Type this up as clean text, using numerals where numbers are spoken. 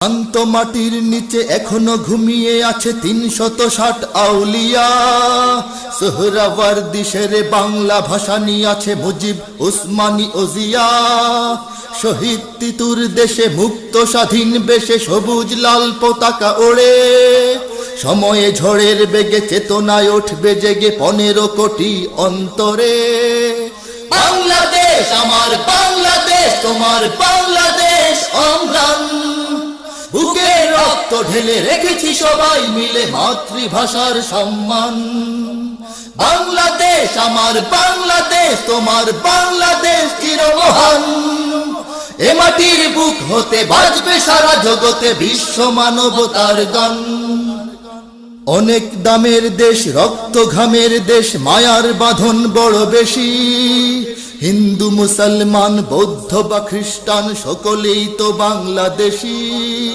শান্ত মাটির নিচে এখনো ঘুমিয়ে আছে ৩৬০ আউলিয়া। সোহরাওয়ার্দী শেরে বাংলা ভাষা নিয়ে আছে মুজিব, উসমানী ও জিয়া। শহীদ তিতুর দেশে মুক্ত স্বাধীন বেশে সবুজ লাল পতাকা ওড়ে। সময়ে ঝড়ের বেগে চেতনায় উঠবে জেগে ১৫ কোটি অন্তরে। বাংলাদেশ আমার বাংলাদেশ, তোমার বাংলাদেশ অম্লান। বুকে রক্ত ঢেলে রেখেছি সবাই মিলে মাতৃভাষার সম্মান। বাংলাদেশ আমার বাংলাদেশ, তোমার বাংলাদেশ চিরমহান। এ মাটির বুক হতে বাজবে সারা জগতে বিশ্ব মানবতার গান। অনেক দামের দেশ, রক্ত ঘামের দেশ, মায়ার বাঁধন বড় বেশি। হিন্দু মুসলমান বৌদ্ধ বা খ্রিস্টান সকলেই তো বাংলাদেশী।